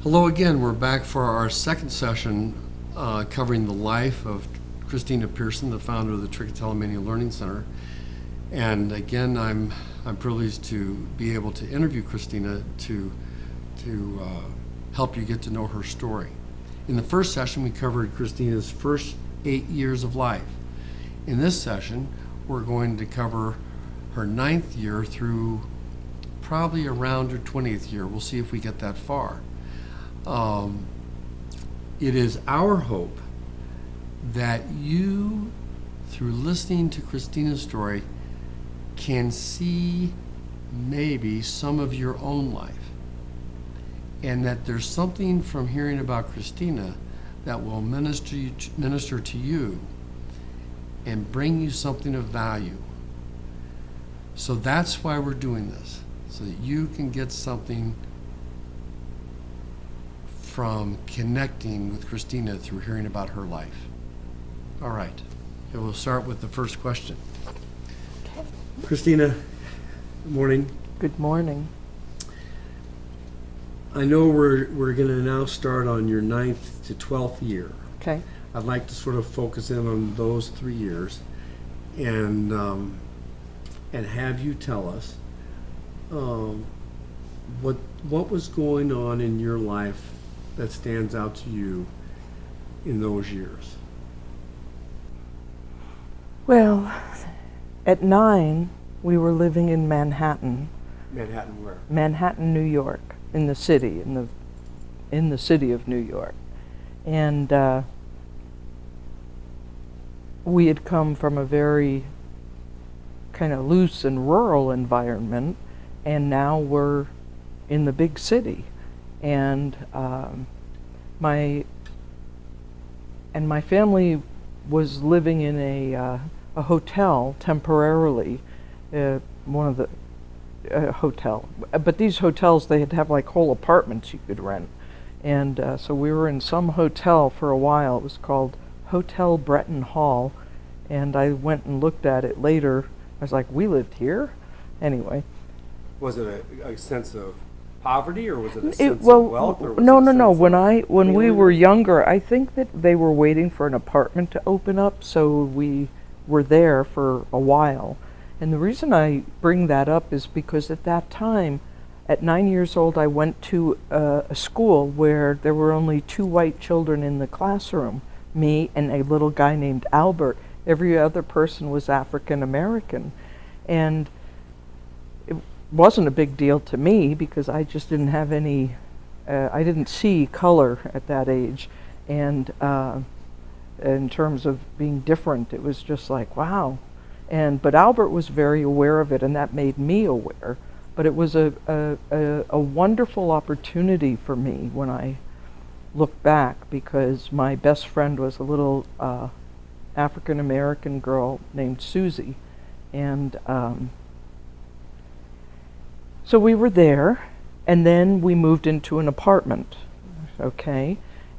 Hello again. We're back for our second session covering the life of Christina Pearson, the founder of the Trichotillomania Learning Center. And again, I'm privileged to be able to interview Christina to help you get to know her story. In the first session, we covered Christina's first 8 years of life. In this session, we're going to cover her 9th year through probably around her 20th year. We'll see if we get that far. It is our hope that you, through listening to Christina's story, can see maybe some of your own life, and that there's something from hearing about Christina that will minister to you and bring you something of value. So that's why we're doing this, so that you can get something from connecting with Christina through hearing about her life. All right, and we'll start with the first question. Okay. Christina, good morning. Good morning. I know we're going to now start on your 9th to 12th year. Okay. I'd like to sort of focus in on those 3 years and have you tell us what was going on in your life that stands out to you in those years. Well, at 9, we were living in Manhattan. Manhattan where? Manhattan, New York, in the city, in the city of New York. And we had come from a very kind of loose and rural environment, and now we're in the big city. And my family was living in a hotel temporarily, one of the hotel. But these hotels, they'd have like whole apartments you could rent. And so we were in some hotel for a while. It was called Hotel Breton Hall. And I went and looked at it later. I was like, we lived here? Anyway. Was it a sense of poverty, or was it a sense of wealth? Or was no. When we were younger, I think that they were waiting for an apartment to open up, so we were there for a while. And the reason I bring that up is because at that time, at 9 years old, I went to a school where there were only 2 white children in the classroom, me and a little guy named Albert. Every other person was African American. And it wasn't a big deal to me because I just didn't have any, I didn't see color at that age. And in terms of being different, it was just like, wow. But Albert was very aware of it, and that made me aware. But it was a wonderful opportunity for me when I look back, because my best friend was a little African American girl named Susie. And so we were there, and then we moved into an apartment, okay?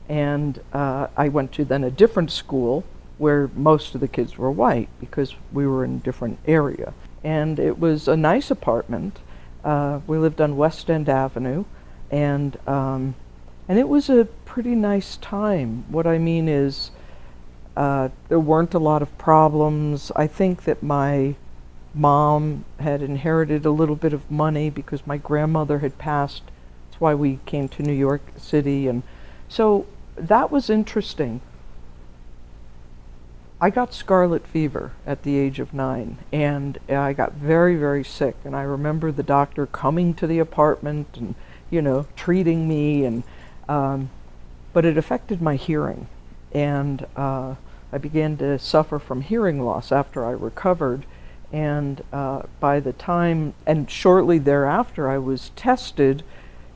And I went to then a different school where most of the kids were white because we were in a different area. And it was a nice apartment. We lived on West End Avenue, and it was a pretty nice time. What I mean is there weren't a lot of problems. I think that my mom had inherited a little bit of money because my grandmother had passed. That's why we came to New York City. And so that was interesting. I got scarlet fever at the age of 9, and I got very, very sick. And I remember the doctor coming to the apartment and, treating me. And but it affected my hearing, and I began to suffer from hearing loss after I recovered. And by the time, and shortly thereafter, I was tested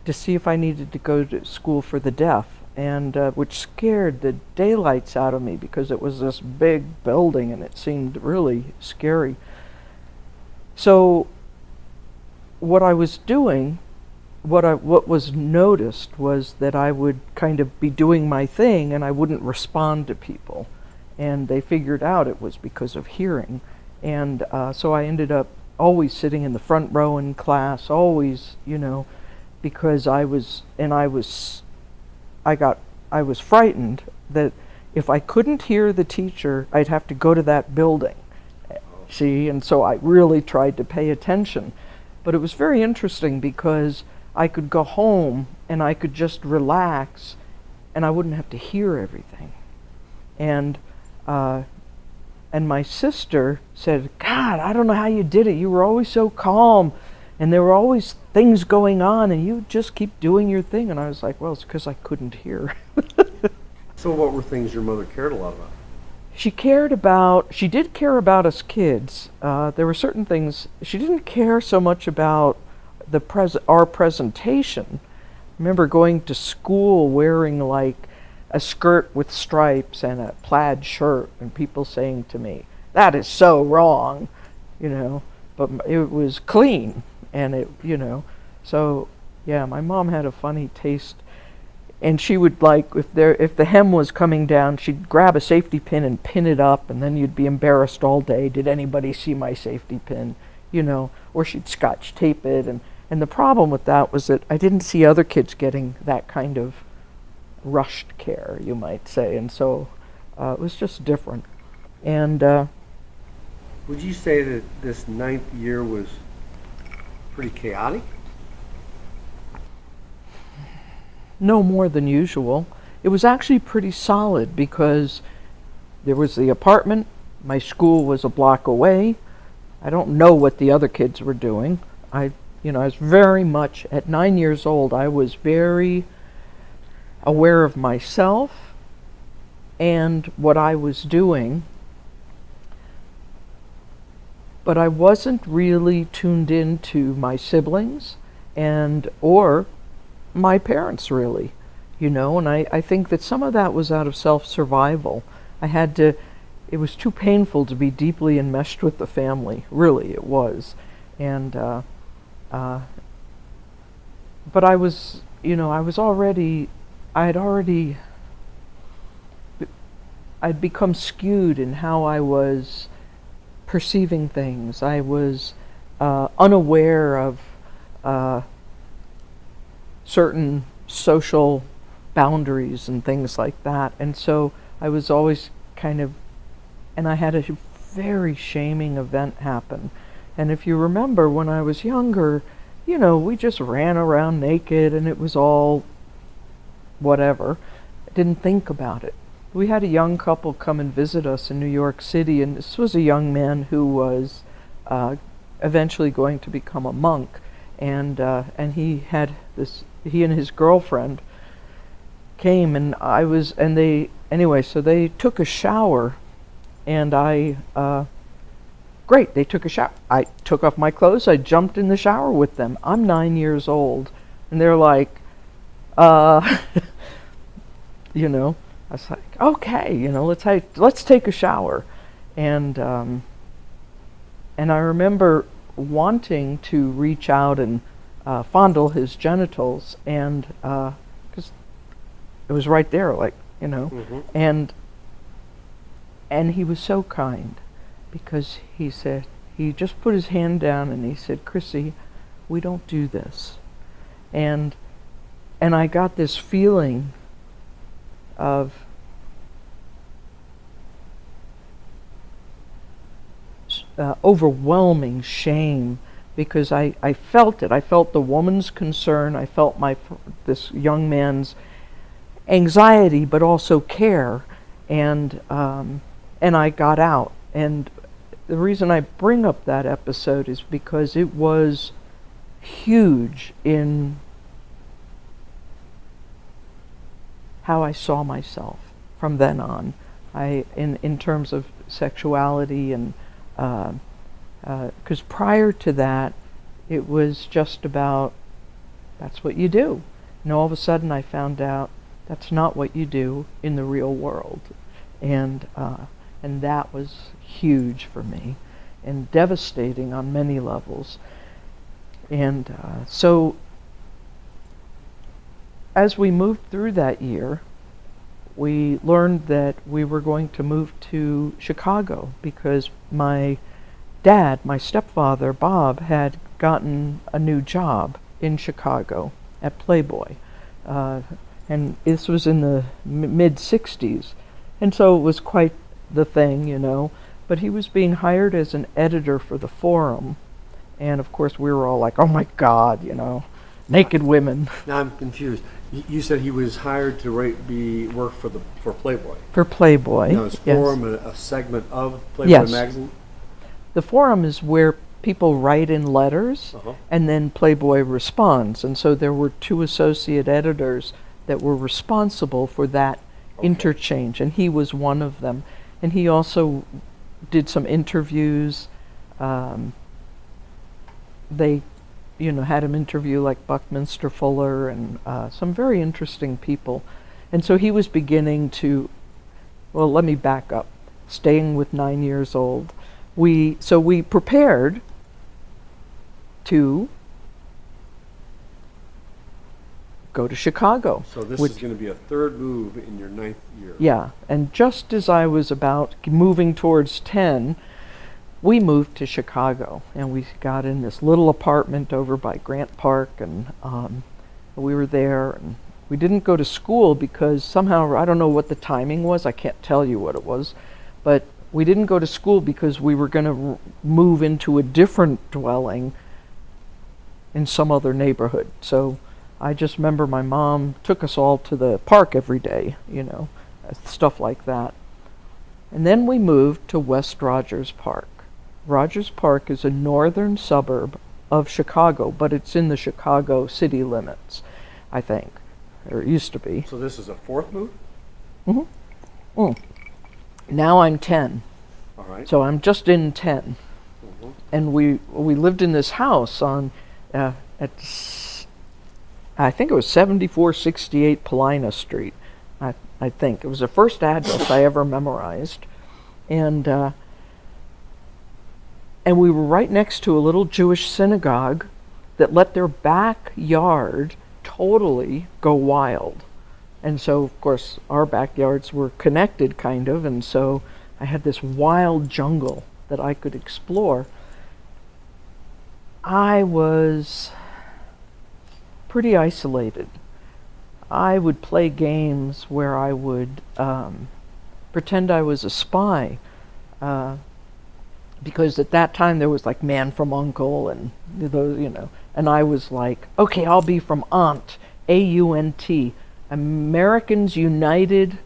to see if I needed to go to school for the deaf, and which scared the daylights out of me because it was this big building and it seemed really scary. So what I was doing, what was noticed was that I would kind of be doing my thing and I wouldn't respond to people. And they figured out it was because of hearing. And so I ended up always sitting in the front row in class, always, because I was I was frightened that if I couldn't hear the teacher, I'd have to go to that building. See, and so I really tried to pay attention. But it was very interesting because I could go home and I could just relax and I wouldn't have to hear everything. And my sister said, God, I don't know how you did it. You were always so calm and there were always things going on and you just keep doing your thing. And I was like, well, it's because I couldn't hear. So what were things your mother cared a lot about? She did care about us kids. There were certain things, she didn't care so much about our presentation. I remember going to school wearing like a skirt with stripes and a plaid shirt and people saying to me, that is so wrong, but it was clean and so yeah, my mom had a funny taste. And she would if the hem was coming down, she'd grab a safety pin and pin it up, and then you'd be embarrassed all day. Did anybody see my safety pin? Or she'd scotch tape it. And the problem with that was that I didn't see other kids getting that kind of rushed care, you might say. And so it was just different. And would you say that this 9th year was pretty chaotic? No more than usual. It was actually pretty solid because there was the apartment, my school was a block away. I don't know what the other kids were doing. I was very much, at 9 years old, I was very aware of myself and what I was doing, but I wasn't really tuned into my siblings or my parents really, and I think that some of that was out of self-survival. It was too painful to be deeply enmeshed with the family, really it was. And but I'd become skewed in how I was perceiving things. I was unaware of certain social boundaries and things like that. And so I was always and I had a very shaming event happen. And if you remember, when I was younger, we just ran around naked and it was all whatever. I didn't think about it. We had a young couple come and visit us in New York City, and this was a young man who was eventually going to become a monk. And he and his girlfriend came, and so they took a shower, and they took a shower. I took off my clothes, I jumped in the shower with them. I'm 9 years old, and they're like, I was like, okay, let's take a shower. And I remember wanting to reach out and fondle his genitals, and because it was right there, Mm-hmm. and he was so kind, because he just put his hand down and he said, Chrissy, we don't do this. And I got this feeling of overwhelming shame, because I felt it. I felt the woman's concern. I felt this young man's anxiety, but also care, and I got out. And the reason I bring up that episode is because it was huge in how I saw myself from then on. In terms of sexuality, and because prior to that, it was just about, that's what you do. And all of a sudden I found out that's not what you do in the real world. And that was huge for me and devastating on many levels. And so as we moved through that year, we learned that we were going to move to Chicago, because my dad, my stepfather, Bob, had gotten a new job in Chicago at Playboy. And this was in the mid-60s. And so it was quite the thing, you know. But he was being hired as an editor for the Forum. And of course we were all like, oh my God, you know, naked women. Now I'm confused. You said he was hired to work for Playboy. For Playboy. Now is yes. Forum a segment of Playboy Yes. magazine? The Forum is where people write in letters, and then Playboy responds. And so there were 2 associate editors that were responsible for that interchange, and he was one of them. And he also did some interviews. They, you know, had him interview like Buckminster Fuller and some very interesting people. And so he was beginning to, well, let me back up. Staying with 9 years old, we prepared to go to Chicago. So this is going to be a 3rd move in your 9th year. Yeah, and just as I was about moving towards 10, we moved to Chicago, and we got in this little apartment over by Grant Park, and we were there, and we didn't go to school because somehow, I don't know what the timing was, I can't tell you what it was, but we didn't go to school because we were going to move into a different dwelling in some other neighborhood. So I just remember my mom took us all to the park every day, you know, stuff like that. And then we moved to West Rogers Park. Rogers Park is a northern suburb of Chicago, but it's in the Chicago city limits, I think, or it used to be. So this is a 4th move? Mm-hmm. Mm. Now I'm 10. All right. So I'm just in 10. Mm-hmm. And we lived in this house on, I think it was 7468 Paulina Street. I think. It was the first address I ever memorized. And we were right next to a little Jewish synagogue that let their backyard totally go wild. And so, of course, our backyards were connected, kind of, and so I had this wild jungle that I could explore. I was pretty isolated. I would play games where I would pretend I was a spy, because at that time there was like Man from U.N.C.L.E. and those, you know, and I was like, okay, I'll be from AUNT, A-U-N-T, Americans United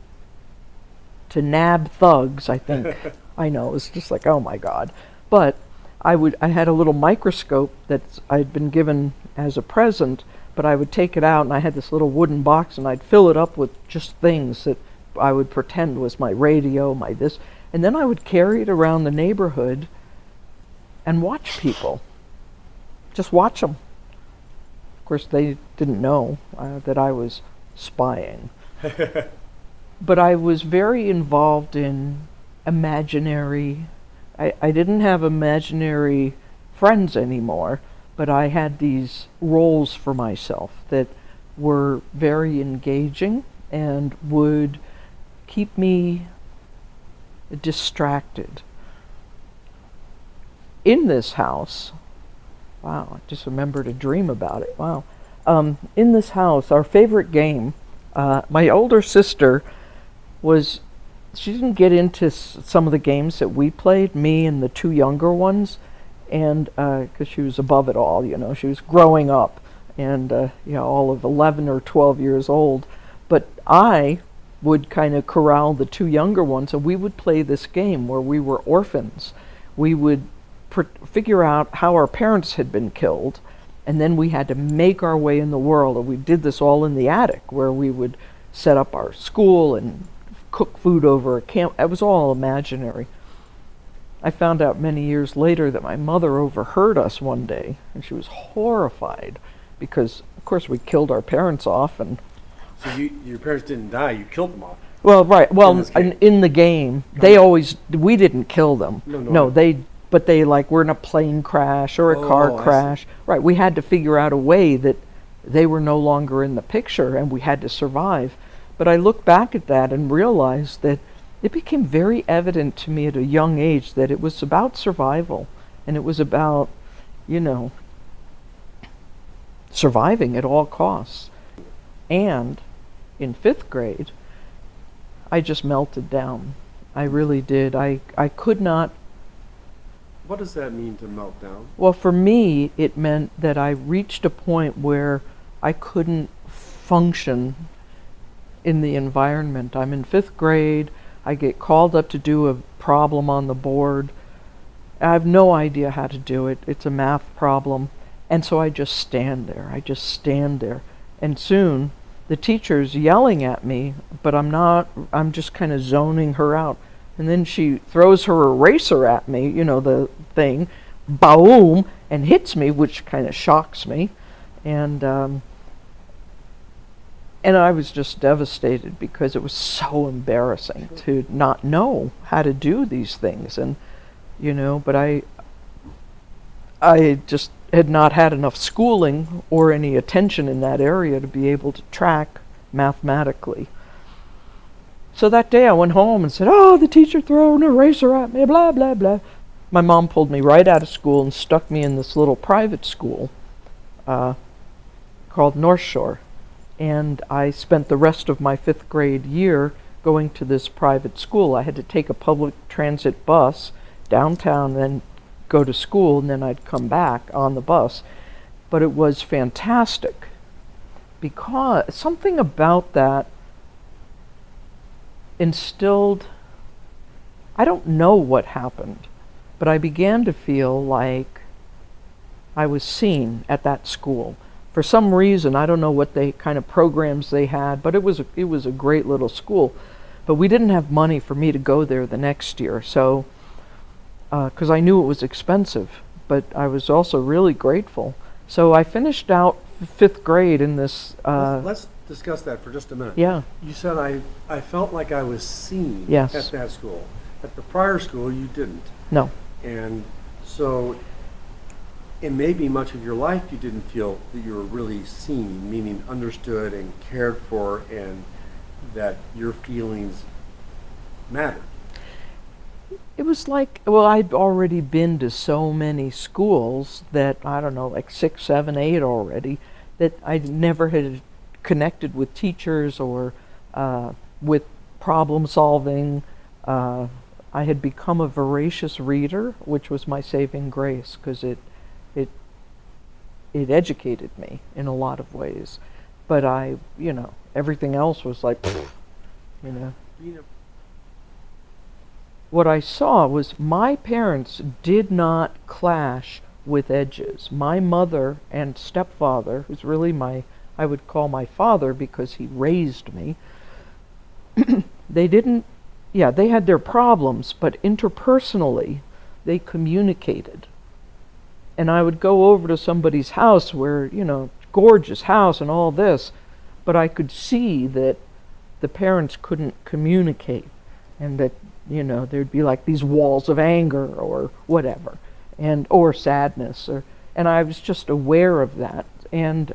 to Nab Thugs, I think. I know, it was just like, oh my God. But I had a little microscope that I'd been given as a present, but I would take it out and I had this little wooden box and I'd fill it up with just things that I would pretend was my radio, my this, and then I would carry it around the neighborhood and watch people. Just watch them. Of course, they didn't know that I was spying. But I was very involved in imaginary, I didn't have imaginary friends anymore, but I had these roles for myself that were very engaging and would keep me distracted. In this house, wow, I just remembered a dream about it, wow. In this house, our favorite game, my older sister she didn't get into some of the games that we played, me and the 2 younger ones, and because she was above it all, you know, she was growing up, and you know, all of 11 or 12 years old. But I would kind of corral the 2 younger ones, and we would play this game where we were orphans. We would figure out how our parents had been killed, and then we had to make our way in the world, and we did this all in the attic, where we would set up our school and cook food over a camp. It was all imaginary. I found out many years later that my mother overheard us one day, and she was horrified because, of course, we killed our parents off. And so your parents didn't die; you killed them off. Well, right. Well, in the game, we didn't kill them. No, but they like were in a plane crash or a car crash. Right. We had to figure out a way that they were no longer in the picture, and we had to survive. But I look back at that and realize that it became very evident to me at a young age that it was about survival, and it was about, you know, surviving at all costs. And in 5th grade, I just melted down. I really did. I could not. What does that mean to melt down? Well, for me, it meant that I reached a point where I couldn't function in the environment. I'm in 5th grade. I get called up to do a problem on the board. I have no idea how to do it. It's a math problem. And so I just stand there. I just stand there. And soon the teacher's yelling at me, but I'm just kind of zoning her out. And then she throws her eraser at me, the thing, boom, and hits me, which kind of shocks me. And I was just devastated because it was so embarrassing to not know how to do these things. And, but I just had not had enough schooling or any attention in that area to be able to track mathematically. So that day I went home and said, "Oh, the teacher threw an eraser at me, blah, blah, blah." My mom pulled me right out of school and stuck me in this little private school called North Shore. And I spent the rest of my 5th grade year going to this private school. I had to take a public transit bus downtown, then go to school, and then I'd come back on the bus. But it was fantastic because something about that instilled, I don't know what happened, but I began to feel like I was seen at that school. For some reason, I don't know what kind of programs they had, but it was a great little school. But we didn't have money for me to go there the next year, so because I knew it was expensive, but I was also really grateful. So I finished out 5th grade in this. Let's discuss that for just a minute. Yeah. You said I felt like I was seen Yes. at that school. At the prior school, you didn't. No. And so it may be much of your life you didn't feel that you were really seen, meaning understood and cared for, and that your feelings mattered. It was like, well, I'd already been to so many schools that, I don't know, like 6, 7, 8 already, that I never had connected with teachers or with problem solving. I had become a voracious reader, which was my saving grace, because it educated me in a lot of ways. But everything else was like, What I saw was my parents did not clash with edges. My mother and stepfather, who's really I would call my father because he raised me, they had their problems, but interpersonally, they communicated. And I would go over to somebody's house where, gorgeous house and all this, but I could see that the parents couldn't communicate, and that, there'd be like these walls of anger or whatever, or sadness, and I was just aware of that. And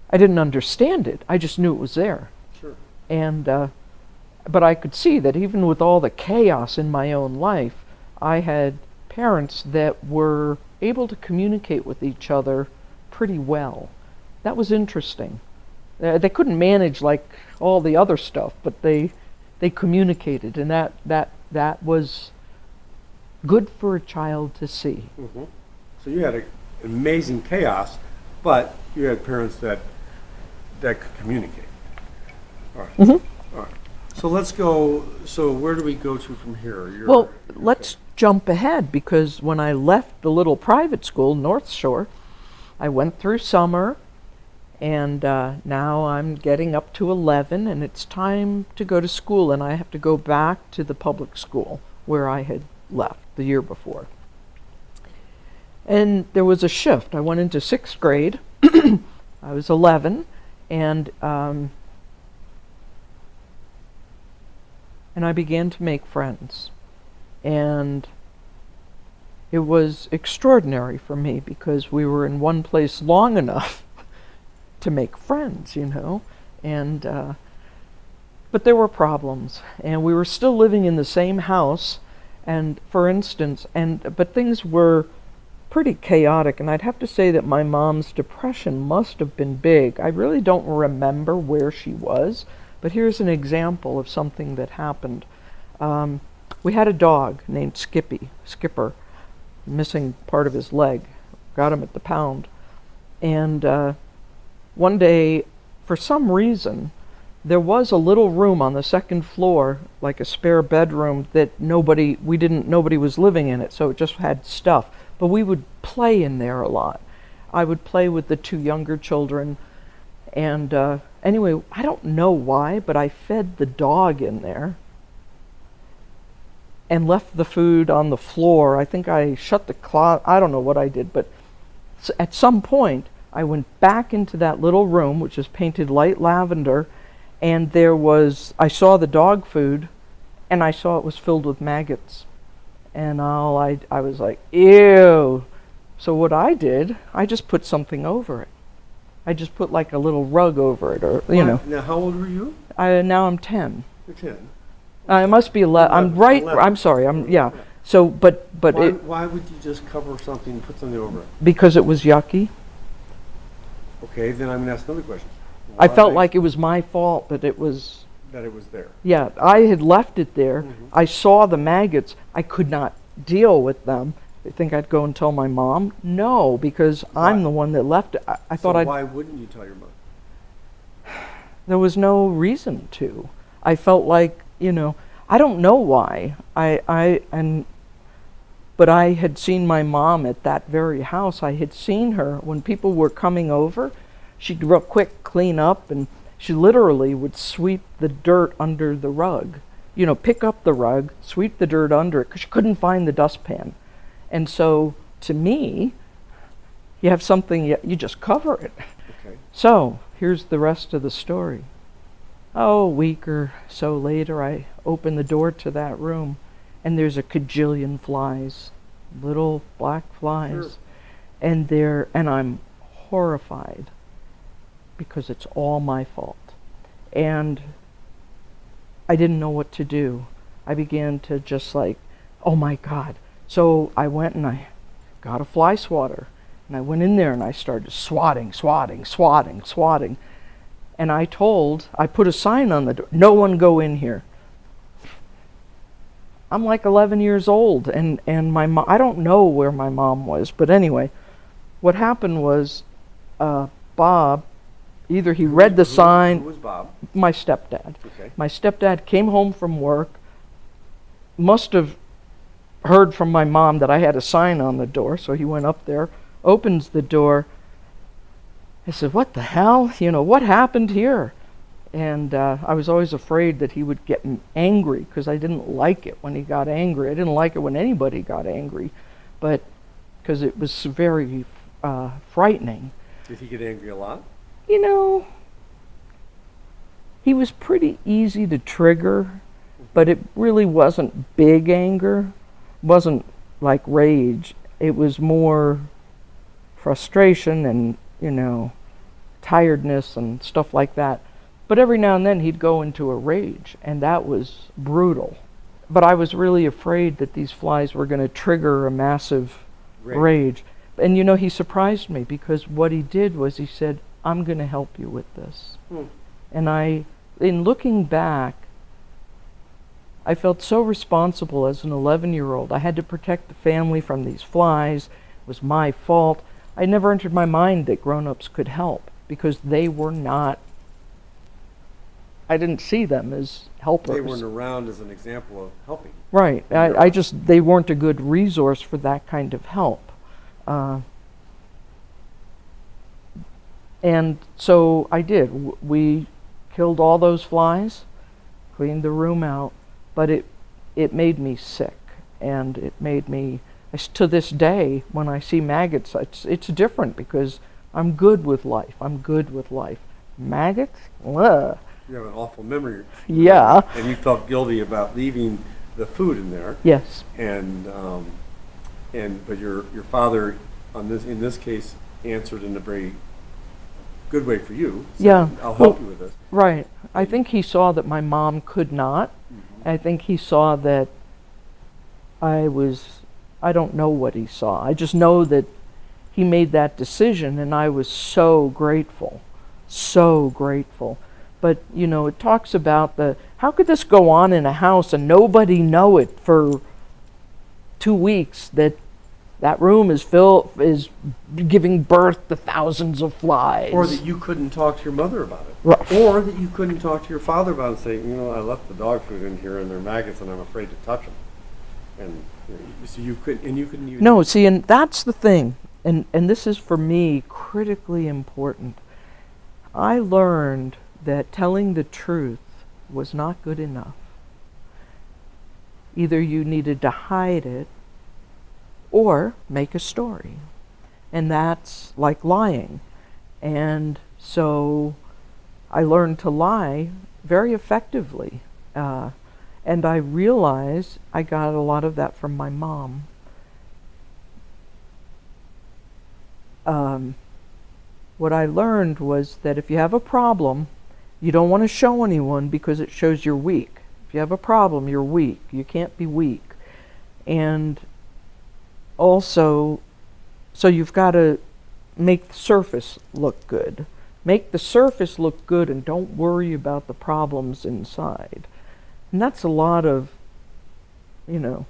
I didn't understand it. I just knew it was there. Sure. And but I could see that even with all the chaos in my own life, I had parents that were able to communicate with each other pretty well. That was interesting. They couldn't manage like all the other stuff, but they communicated, and that was good for a child to see. Mm-hmm. So you had an amazing chaos, but you had parents that could communicate. All right. Mm-hmm. All right. So let's go. So where do we go to from here? Well, let's jump ahead, because when I left the little private school, North Shore, I went through summer, and now I'm getting up to 11, and it's time to go to school, and I have to go back to the public school where I had left the year before. And there was a shift. I went into 6th grade. I was 11, and I began to make friends. And it was extraordinary for me because we were in one place long enough to make friends, and but there were problems, and we were still living in the same house, and for instance, but things were pretty chaotic, and I'd have to say that my mom's depression must have been big. I really don't remember where she was, but here's an example of something that happened. We had a dog named Skipper, missing part of his leg. Got him at the pound. And one day, for some reason, there was a little room on the second floor, like a spare bedroom, that nobody was living in it, so it just had stuff. But we would play in there a lot. I would play with the two younger children, and anyway, I don't know why, but I fed the dog in there and left the food on the floor. I think I shut the closet. I don't know what I did, but at some point, I went back into that little room, which is painted light lavender, and I saw the dog food, and I saw it was filled with maggots. And I was like, ew. So what I did, I just put something over it. I just put like a little rug over it, or, you know. Now, how old were you? Now I'm 10. You're 10. I must be 11. I'm right. 11. I'm sorry. Yeah. So, but Why would you just cover something and put something over it? because it was yucky. Okay, then I'm going to ask another question. I felt like it was my fault that it was. That it was there. Yeah, I had left it there. Mhm. I saw the maggots. I could not deal with them. I think I'd go and tell my mom. No, because I'm the one that left it. I thought why wouldn't you tell your mom? there was no reason to. I felt like, I don't know why. But I had seen my mom at that very house. I had seen her when people were coming over. She'd real quick clean up, and she literally would sweep the dirt under the rug. Pick up the rug, sweep the dirt under it, because she couldn't find the dustpan. And so, to me, you have something, you just cover it. Okay. So, here's the rest of the story. A week or so later, I open the door to that room, and there's a cajillion flies, little black flies. Sure. And I'm horrified because it's all my fault. And I didn't know what to do. I began to just like, oh my God. So I went and I got a fly swatter, and I went in there and I started swatting. And I put a sign on the door, no one go in here. I'm like 11 years old, and my mom, I don't know where my mom was, but anyway, what happened was Bob, either he read the sign. Who was Bob? My stepdad. Okay. My stepdad came home from work, must have heard from my mom that I had a sign on the door, so he went up there, opens the door. I said, what the hell? What happened here? And I was always afraid that he would get angry, because I didn't like it when he got angry. I didn't like it when anybody got angry, but because it was very frightening. Did he get angry a lot? He was pretty easy to trigger, but it really wasn't big anger. Wasn't like rage. It was more frustration and, tiredness and stuff like that. But every now and then he'd go into a rage, and that was brutal. But I was really afraid that these flies were going to trigger a massive rage. And he surprised me, because what he did was he said, I'm going to help you with this. And in looking back, I felt so responsible as an 11-year-old. I had to protect the family from these flies. It was my fault. I never entered my mind that grown-ups could help, because they were not. I didn't see them as helpers. They weren't around as an example of helping. Right. They weren't a good resource for that kind of help. And so I did. We killed all those flies, cleaned the room out, but it made me sick, and it made me, to this day, when I see maggots, it's different, because I'm good with life. Maggots? Ugh. You have an awful memory. Yeah. And you felt guilty about leaving the food in there. Yes. But your father, in this case, answered in a very good way for you. Said, Yeah. I'll help you with this. Right. I think he saw that my mom could not. I think he saw that I I don't know what he saw. I just know that he made that decision, and I was so grateful, so grateful. But, you know, it talks about how could this go on in a house and nobody know it for 2 weeks, that room is giving birth to thousands of flies. Or that you couldn't talk to your mother about it. Right. Or that you couldn't talk to your father about it and say, you know, I left the dog food in here and they're maggots and I'm afraid to touch them. And so you couldn't even... No, see, and that's the thing, and this is for me critically important. I learned that telling the truth was not good enough. Either you needed to hide it or make a story. And that's like lying. And so I learned to lie very effectively. And I realized I got a lot of that from my mom. What I learned was that if you have a problem, you don't want to show anyone because it shows you're weak. If you have a problem, you're weak. You can't be weak. And also, so you've got to make the surface look good. Make the surface look good and don't worry about the problems inside. And that's a lot of, you know,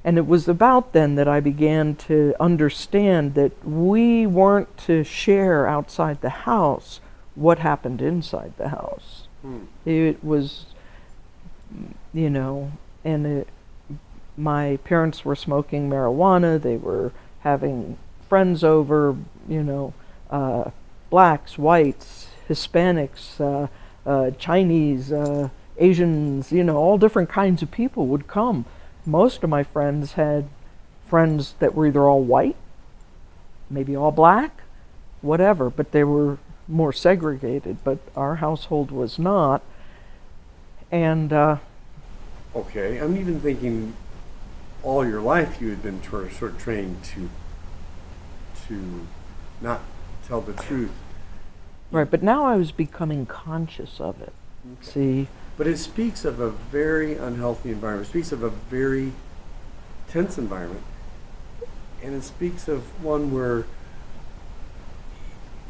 and it was about then that I began to understand that we weren't to share outside the house what happened inside the house. It was, you know, and my parents were smoking marijuana, they were having friends over, you know, blacks, whites, Hispanics, Chinese, Asians, you know, all different kinds of people would come. Most of my friends had friends that were either all white, maybe all black, whatever, but they were more segregated, but our household was not. And Okay, I'm even thinking all your life you had been sort of trained to not tell the truth. right, but now I was becoming conscious of it. Okay. See, But it speaks of a very unhealthy environment. It speaks of a very tense environment. And it speaks of one where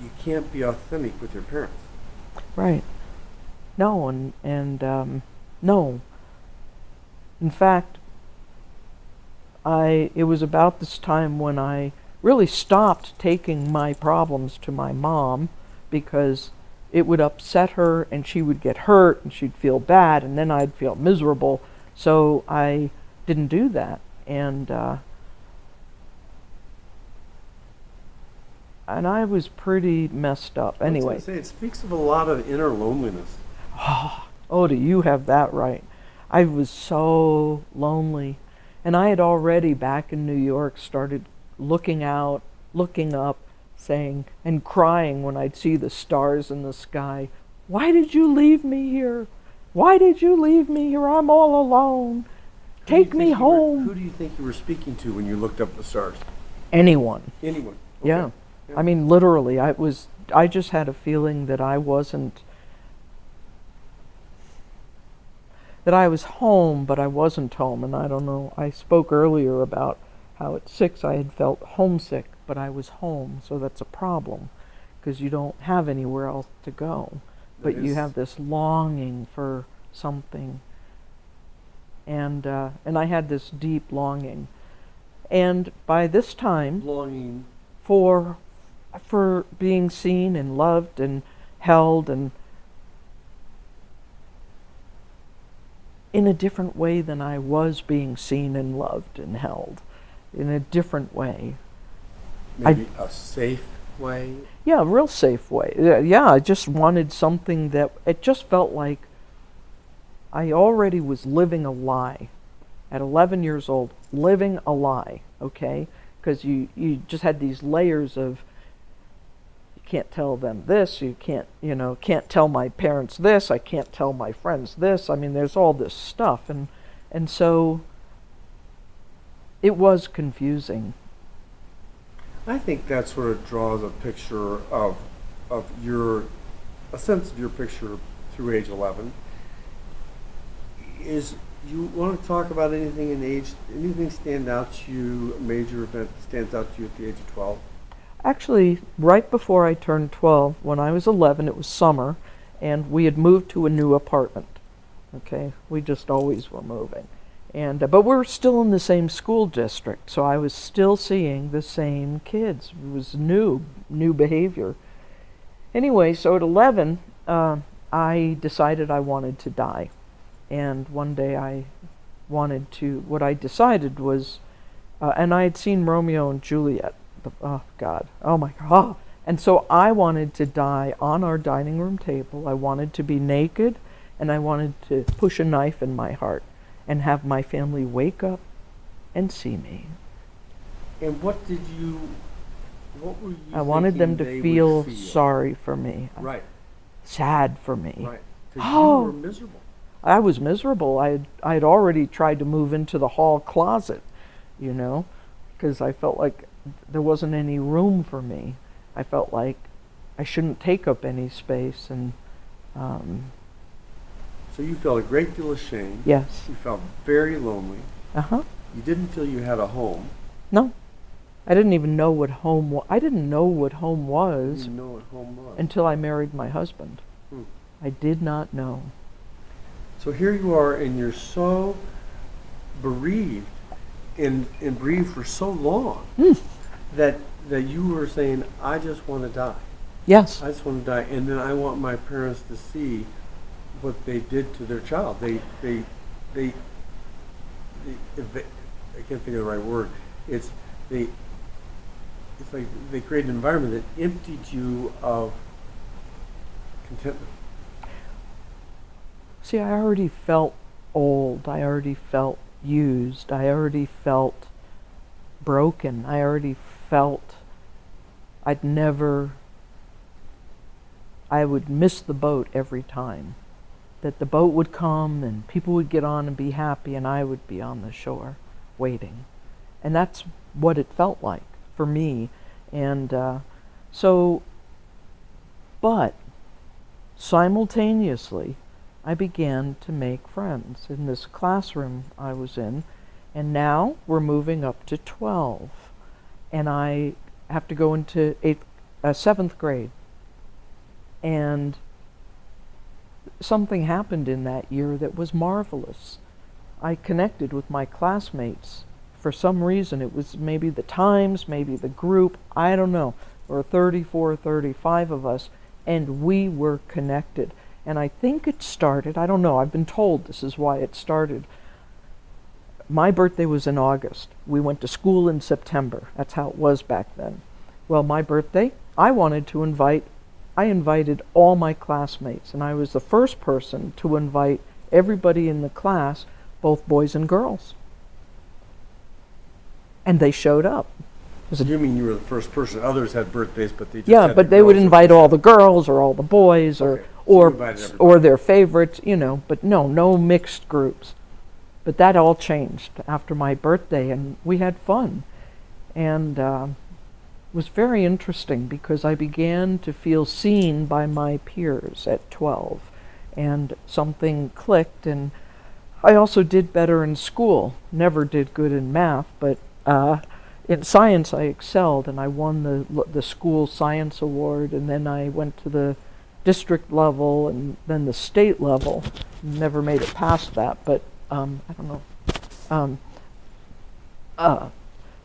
you can't be authentic with your parents. right. No, and no. In fact, it was about this time when I really stopped taking my problems to my mom, because it would upset her and she would get hurt and she'd feel bad and then I'd feel miserable. So I didn't do that. And I was pretty messed up. Anyway. I was gonna say, it speaks of a lot of inner loneliness. Oh, do you have that right? I was so lonely. And I had already, back in New York, started looking out, looking up, saying, and crying when I'd see the stars in the sky. Why did you leave me here? Why did you leave me here? I'm all alone. Take me home. Who do you think you were speaking to when you looked up at the stars? Anyone. Anyone. Okay. Yeah. I mean, literally, I just had a feeling that I wasn't, that I was home, but I wasn't home. And I don't know, I spoke earlier about how at 6 I had felt homesick, but I was home, so that's a problem, because you don't have anywhere else to go. But you have this longing for something. And I had this deep longing. And by this time, Longing for being seen and loved and held, and in a different way than I was being seen and loved and held, in a different way. maybe a safe way. Yeah, a real safe way. Yeah, I just wanted something that, it just felt like I already was living a lie. At 11 years old, living a lie, okay? Because you just had these layers of, you can't tell them this, you can't, can't tell my parents this, I can't tell my friends this. I mean, there's all this stuff. And so it was confusing. I think that sort of draws a picture of a sense of your picture through age 11 is You want to talk about anything in age, anything stand out to you, a major event that stands out to you at the age of 12? Actually, right before I turned 12, when I was 11, it was summer, and we had moved to a new apartment. Okay, we just always were moving. And but we were still in the same school district, so I was still seeing the same kids. It was new behavior. Anyway, so at 11, I decided I wanted to die. And one day what I decided was, and I had seen Romeo and Juliet. Oh, God. Oh, my God. And so I wanted to die on our dining room table. I wanted to be naked, and I wanted to push a knife in my heart and have my family wake up and see me. And what were you I wanted them thinking to they feel would feel? sorry for me, Right, sad for me. right. Because Oh. you were miserable. I was miserable. I'd already tried to move into the hall closet, because I felt like there wasn't any room for me. I felt like I shouldn't take up any space, and So you felt a great deal ashamed. yes. You felt very lonely. Uh-huh. You didn't feel you had a home. No. I didn't even know what home was. I didn't know what home You was didn't know what home was. until I married my husband. Hmm. I did not know. So here you are, and you're so bereaved and bereaved for so long that you were saying, I just want to die. Yes. I just want to die, and then I want my parents to see what they did to their child. They I can't think of the right word. It's like they created an environment that emptied you of contentment. See, I already felt old. I already felt used. I already felt broken. I already felt I would miss the boat every time. That the boat would come and people would get on and be happy, and I would be on the shore waiting. And that's what it felt like for me. And but simultaneously, I began to make friends in this classroom I was in, and now we're moving up to 12, and I have to go into 7th grade. And something happened in that year that was marvelous. I connected with my classmates. For some reason, it was maybe the times, maybe the group, I don't know. There were 34, 35 of us, and we were connected. And I think it started, I don't know, I've been told this is why it started. My birthday was in August. We went to school in September. That's how it was back then. Well, my birthday, I invited all my classmates, and I was the first person to invite everybody in the class, both boys and girls. And they showed up. You mean you were the first person? Others had birthdays, but they just Yeah, had but the they would girls invite all the girls or all the boys or Okay, so you or invited everybody. or their favorites, but no mixed groups. But that all changed after my birthday, and we had fun. And it was very interesting because I began to feel seen by my peers at 12, and something clicked, and I also did better in school. Never did good in math, but in science I excelled, and I won the school science award, and then I went to the district level and then the state level. Never made it past that, but I don't know.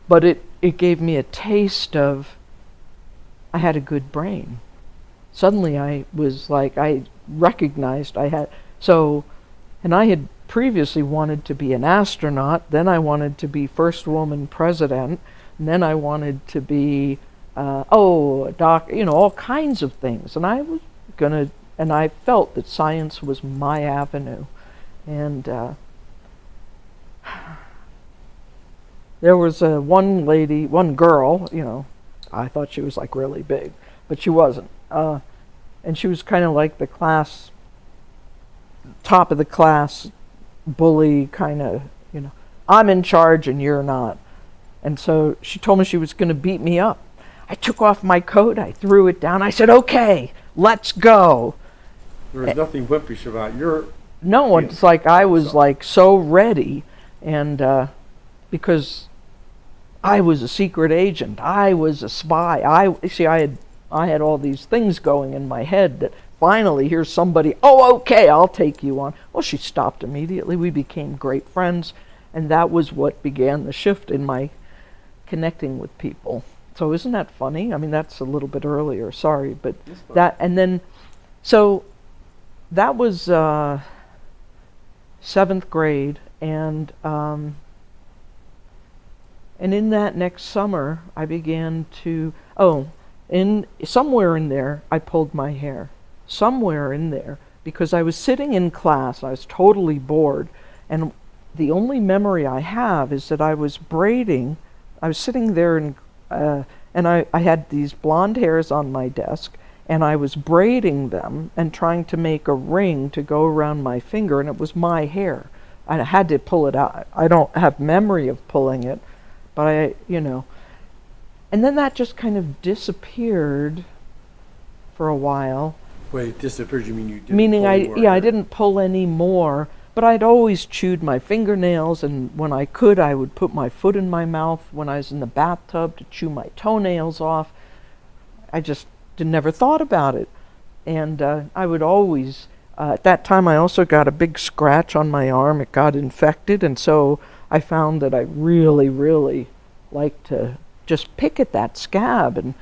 But it gave me a taste of I had a good brain. Suddenly I was like, I recognized I had, and I had previously wanted to be an astronaut, then I wanted to be first woman president, and then I wanted to be, a doc, all kinds of things. And I was and I felt that science was my avenue. And there was one girl, I thought she was like really big, but she wasn't. And she was kind of like the class, top of the class, bully kind of, I'm in charge and you're not. And so she told me she was going to beat me up. I took off my coat, I threw it down, I said, okay, let's go. There was nothing wimpish about your No, it's like I was So- like so ready, and because I was a secret agent, I was a spy. I had all these things going in my head that finally here's somebody. Oh, okay, I'll take you on. Well, she stopped immediately. We became great friends, and that was what began the shift in my connecting with people. So isn't that funny? I mean, that's a little bit earlier. Sorry, but That's fine. that and then so that was 7th grade, and in that next summer, I began to, in somewhere in there, I pulled my hair. Somewhere in there, because I was sitting in class, I was totally bored, and the only memory I have is that I was braiding. I was sitting there, and I had these blonde hairs on my desk, and I was braiding them and trying to make a ring to go around my finger, and it was my hair. I had to pull it out. I don't have memory of pulling it, but and then that just kind of disappeared for a while. Wait, disappeared, you mean you didn't Meaning pull any more I hair? didn't pull any more, but I'd always chewed my fingernails, and when I could, I would put my foot in my mouth when I was in the bathtub to chew my toenails off. I just never thought about it. And I would always, at that time I also got a big scratch on my arm. It got infected, and so I found that I really, really liked to just pick at that scab, and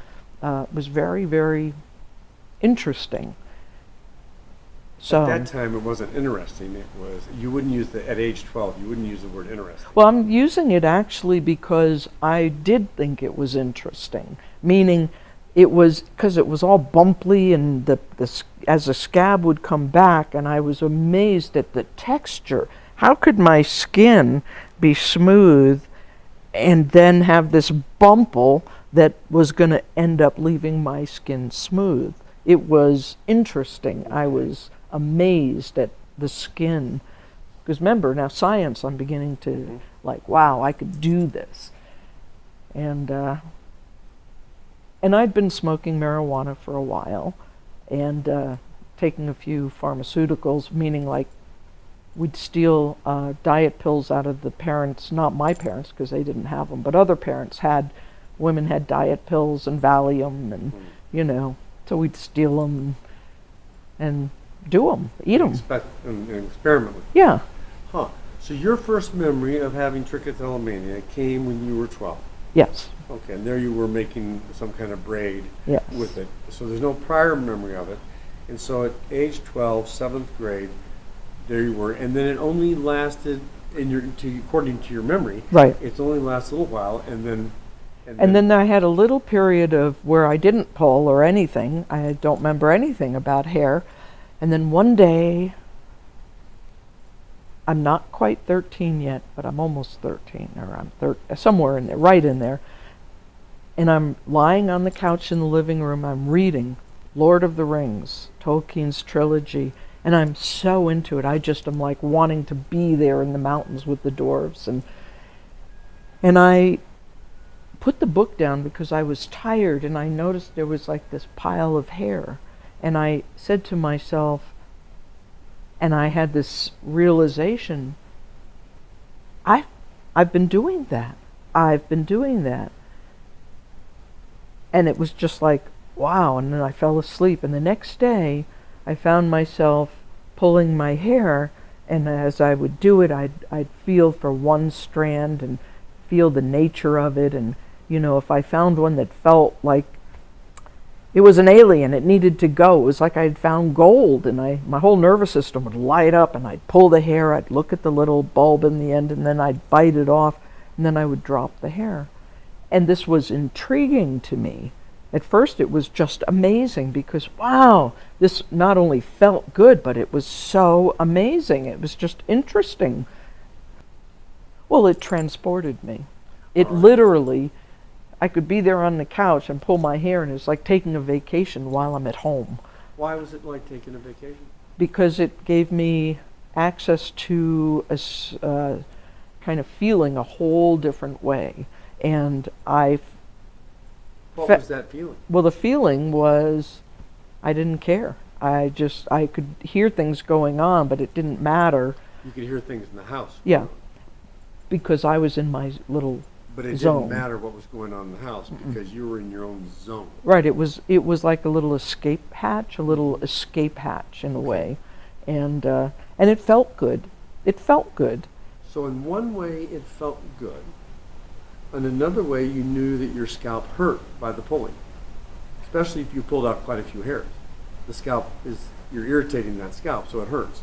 it was very, very interesting. So, At that time, it wasn't interesting. It was, you wouldn't use at age 12, you wouldn't use the word interesting. well, I'm using it actually because I did think it was interesting, meaning it was because it was all bumpy, and as the scab would come back, and I was amazed at the texture. How could my skin be smooth and then have this bumple that was going to end up leaving my skin smooth? It was interesting. I was amazed at the skin. Because remember, now science, I'm beginning to like, wow, I could do this. And I'd been smoking marijuana for a while, and taking a few pharmaceuticals, meaning like we'd steal diet pills out of the parents, not my parents because they didn't have them, but other parents had, women had diet pills and Valium, and so we'd steal them and do them, eat them. And experiment with it. Yeah. Huh. So your first memory of having trichotillomania came when you were 12. Yes. Okay, and there you were making some kind of braid Yes. with it. So there's no prior memory of it. And so at age 12, 7th grade, there you were. And then it only lasted, according to your memory, Right. it's only lasted a little while, and then... And then I had a little period of where I didn't pull or anything. I don't remember anything about hair. And then one day, I'm not quite 13 yet, but I'm almost 13, or I'm somewhere in there, right in there. And I'm lying on the couch in the living room. I'm reading Lord of the Rings, Tolkien's trilogy, and I'm so into it. I just am like wanting to be there in the mountains with the dwarves. And I put the book down because I was tired, and I noticed there was like this pile of hair. And I said to myself, and I had this realization, I've been doing that. I've been doing that. And it was just like, wow. And then I fell asleep. And the next day, I found myself pulling my hair, and as I would do it, I'd feel for one strand and feel the nature of it. And, if I found one that felt like it was an alien, it needed to go. It was like I'd found gold, and my whole nervous system would light up, and I'd pull the hair, I'd look at the little bulb in the end, and then I'd bite it off, and then I would drop the hair. And this was intriguing to me. At first it was just amazing because, wow, this not only felt good, but it was so amazing. It was just interesting. Well, it transported me. It literally, I could be there on the couch and pull my hair, and it's like taking a vacation while I'm at home. Why was it like taking a vacation? Because it gave me access to a kind of feeling a whole different way. And What was that feeling? well, the feeling was I didn't care. I could hear things going on, but it didn't matter. You could hear things in the house. Yeah, because I was in my little But it zone. didn't matter what was going on in the house because you were in your own zone. Right, it was like a little escape hatch, in a way, and it felt good. It felt good. So in one way, it felt good. In another way, you knew that your scalp hurt by the pulling, especially if you pulled out quite a few hairs. The scalp you're irritating that scalp, so it hurts.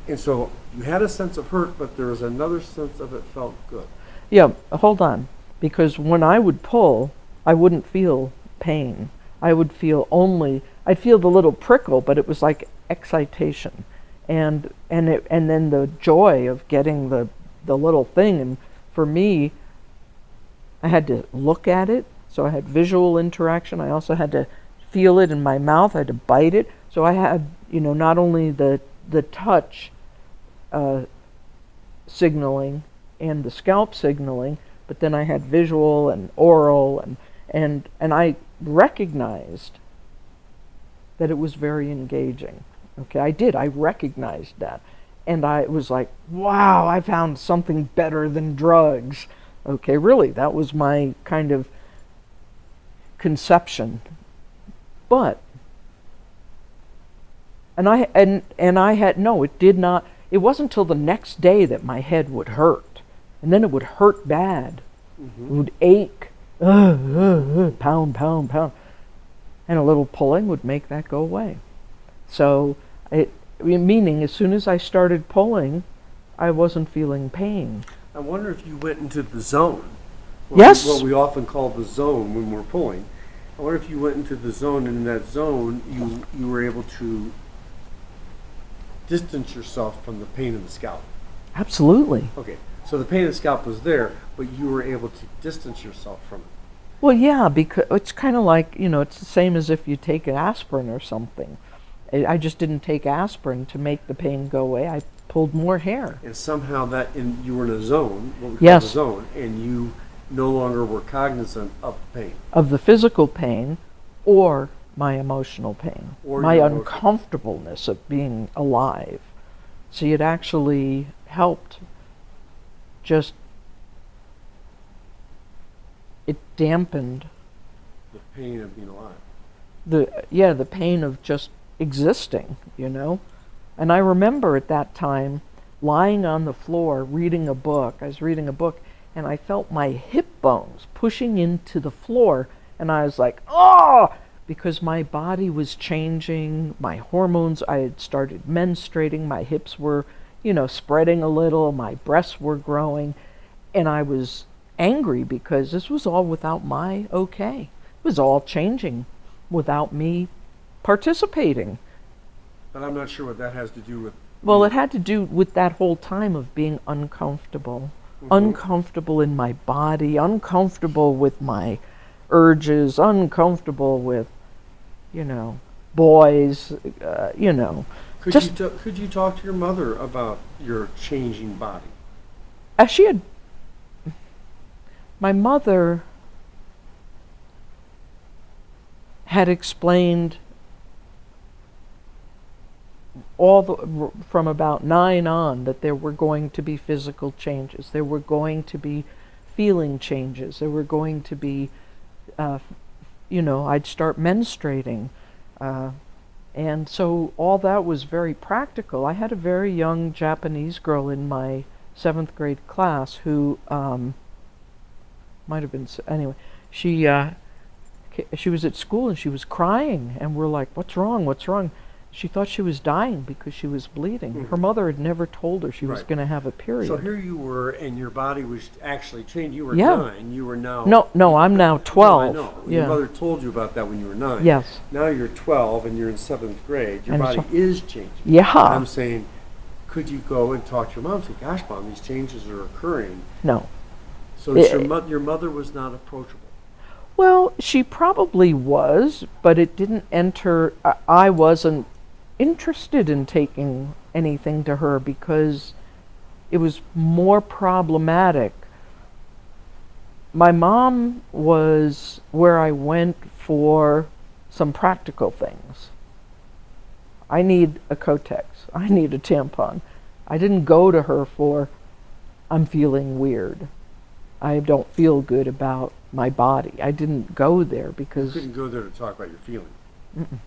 And so you had a sense of hurt, but there was another sense of it felt good. Yeah, hold on, because when I would pull, I wouldn't feel pain. I'd feel the little prickle, but it was like excitation, and then the joy of getting the little thing. And for me, I had to look at it, so I had visual interaction. I also had to feel it in my mouth. I had to bite it. So I had, not only the touch signaling and the scalp signaling, but then I had visual and oral, and I recognized that it was very engaging. Okay, I recognized that. And I was like, wow, I found something better than drugs. Okay, really, that was my kind of conception. But, it wasn't till the next day that my head would hurt. And then it would hurt bad. Mm-hmm. It would ache. Pound, pound, pound. And a little pulling would make that go away. So, meaning as soon as I started pulling, I wasn't feeling pain. I wonder if you went into the zone. Yes. What we often call the zone when we're pulling. I wonder if you went into the zone, and in that zone, you were able to distance yourself from the pain in the scalp. Absolutely. Okay. So the pain in the scalp was there, but you were able to distance yourself from it. Well, yeah, because it's kind of like, it's the same as if you take an aspirin or something. I just didn't take aspirin to make the pain go away. I pulled more hair. And somehow you were in a zone, what we call Yes. a zone, and you no longer were cognizant of the pain. Of the physical pain or my emotional pain. Or my your emotion. uncomfortableness of being alive. See, it actually helped it dampened The pain of being alive. the pain of just existing, And I remember at that time lying on the floor reading a book. I was reading a book and I felt my hip bones pushing into the floor, and I was like, oh, because my body was changing, my hormones, I had started menstruating, my hips were, spreading a little, my breasts were growing, and I was angry because this was all without my okay. It was all changing without me participating. But I'm not sure what that has to do with... Well, it had to do with that whole time of being uncomfortable. Mm-hmm. Uncomfortable in my body, uncomfortable with my urges, uncomfortable with, boys, Could you talk to your mother about your changing body? My mother had explained from about 9 on that there were going to be physical changes. There were going to be feeling changes. There were going to be, I'd start menstruating. And so all that was very practical. I had a very young Japanese girl in my 7th grade class who might have been, anyway, she was at school and she was crying, and we're like, what's wrong? What's wrong? She thought she was dying because she was bleeding. Mm-hmm. Her mother had never told her she was going to have a period. So here you were, and your body was actually changed. You were 9. You were now... No, I'm now 12. No, I know. Yeah. Your mother told you about that when you were 9. Yes. Now you're 12, and you're in 7th grade. Your And body is changing. Yeah. And I'm saying, could you go and talk to your mom and say, gosh, Mom, these changes are occurring. No. So your mother was not approachable. Well, she probably was, but it didn't enter... I wasn't interested in taking anything to her because it was more problematic. My mom was where I went for some practical things. I need a Kotex. I need a tampon. I didn't go to her for, I'm feeling weird. I don't feel good about my body. I didn't go there You because couldn't go there to talk about your feelings. mm-mm.